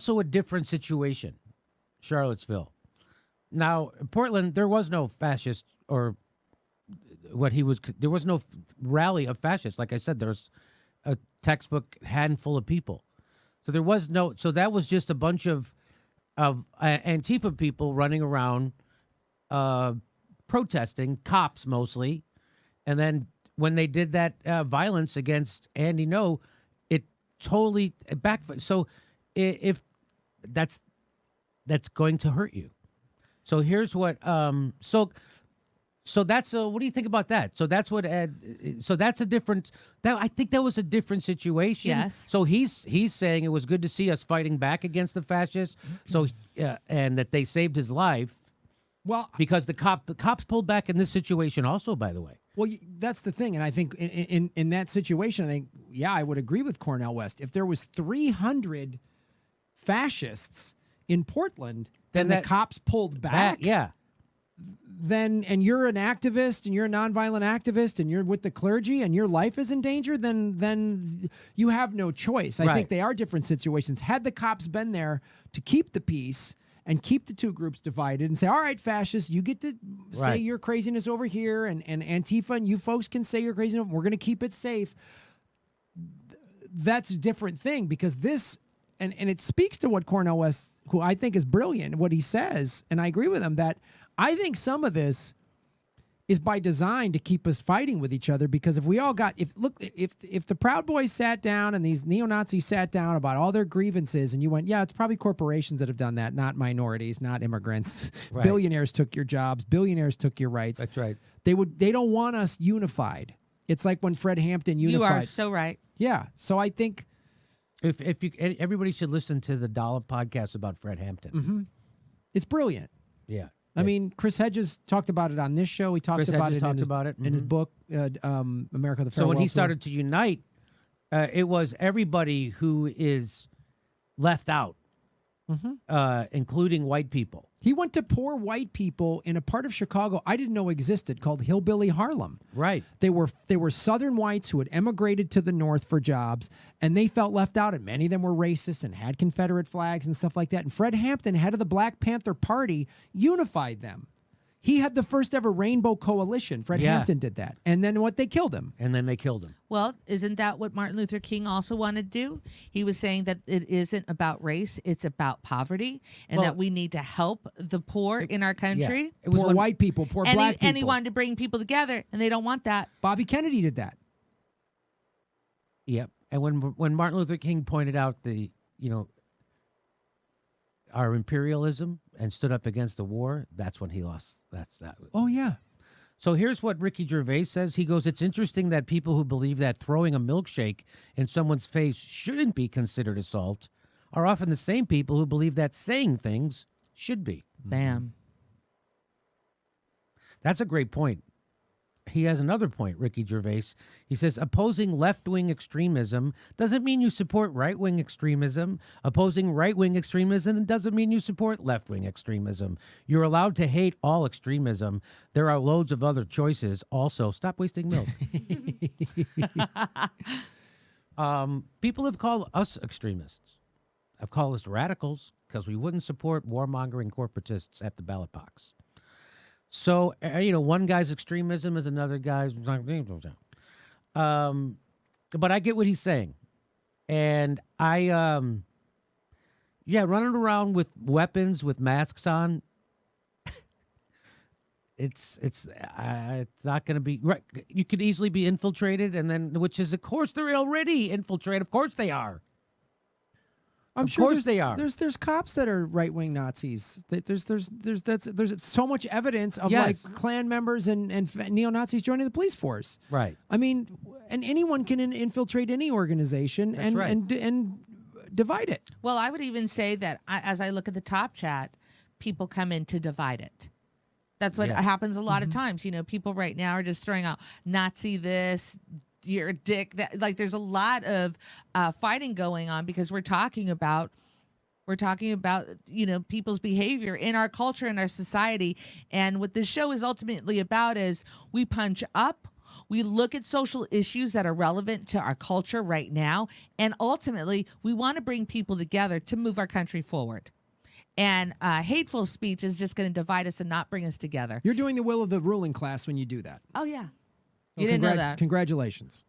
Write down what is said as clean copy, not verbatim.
also a different situation, Charlottesville. Now, in Portland, there was no fascist or there was no rally of fascists. Like I said, there's a textbook handful of people. So there was no, so that was just a bunch of Antifa people running around uh, protesting, cops mostly. And then when they did that violence against Andy No, it totally backfired. So if that's going to hurt you. So here's what so that's what do you think about that? So that's what so that's a different that I think that was a different situation. Yes. So he's saying it was good to see us fighting back against the fascists. So and that they saved his life. Well, Because the cops pulled back in this situation also, by the way. well, that's the thing, and I think in that situation, I think I would agree with Cornel West. If there was 300 fascists in Portland, then the cops pulled back. Yeah. Then and you're an activist and you're a nonviolent activist and you're with the clergy and your life is in danger, then you have no choice. I think they are different situations. Had the cops been there to keep the peace and keep the two groups divided and say, all right, fascists, you get to say your craziness over here, and Antifa and you folks can say your craziness, we're going to keep it safe. That's a different thing, because this, and it speaks to what Cornel West, who I think is brilliant, what he says, and I agree with him, that I think some of this is by design to keep us fighting with each other, because if we all got, if the Proud Boys sat down and these neo-Nazis sat down about all their grievances and you went, yeah, it's probably corporations that have done that, not minorities, not immigrants. Right. Billionaires took your jobs. Billionaires took your rights. That's right. They don't want us unified. It's like when Fred Hampton unified. You are so right. Yeah. So I think If you everybody should listen to the Dollop podcast about Fred Hampton. it's brilliant. Yeah. I mean, Chris Hedges talked about it on this show. He talks about it, in his book, America the Farewell. So when he Tour. started to unite, it was everybody who is left out, including white people. He went to poor white people in a part of Chicago I didn't know existed called Hillbilly Harlem. Right. They were Southern whites who had emigrated to the North for jobs, and they felt left out, and many of them were racist and had Confederate flags and stuff like that. And Fred Hampton, head of the Black Panther Party, unified them. He had the first ever Rainbow Coalition. Fred Hampton did that. And then they killed him. And then they killed him. Well, isn't that what Martin Luther King also wanted to do? He was saying that it isn't about race, it's about poverty, and that we need to help the poor in our country. Yeah. It was Poor white people, poor black people. And he wanted to bring people together, and they don't want that. Bobby Kennedy did that. Yep. And when Martin Luther King pointed out our imperialism and stood up against the war, that's when he lost. That. Oh, yeah. So here's what Ricky Gervais says. He goes, it's interesting that people who believe that throwing a milkshake in someone's face shouldn't be considered assault are often the same people who believe that saying things should be. Bam. That's a great point. He has another point, Ricky Gervais. He says, opposing left-wing extremism doesn't mean you support right-wing extremism. Opposing right-wing extremism doesn't mean you support left-wing extremism. You're allowed to hate all extremism. There are loads of other choices. Also, stop wasting milk. People have called us extremists. Have called us radicals because we wouldn't support warmongering corporatists at the ballot box. So, one guy's extremism is another guy's. But I get what he's saying. And running around with weapons, with masks on, it's not going to be right. You could easily be infiltrated, which is, of course, they're already infiltrated. Of course they are. I'm of sure course they are. There's cops that are right wing Nazis. There's so much evidence of Yes. like Klan members and neo Nazis joining the police force. Right. I mean, and anyone can infiltrate any organization and divide it. Well, I would even say that as I look at the top chat, people come in to divide it. That's what happens a lot of times. People right now are just throwing out Nazi this, you're a dick. That, like, there's a lot of fighting going on because we're talking about people's behavior in our culture, in our society. And what this show is ultimately about is we punch up We look at social issues that are relevant to our culture right now. And ultimately, we want to bring people together to move our country forward. And hateful speech is just going to divide us and not bring us together. You're doing the will of the ruling class when you do that. Oh, yeah. Well, You didn't know that. Congratulations.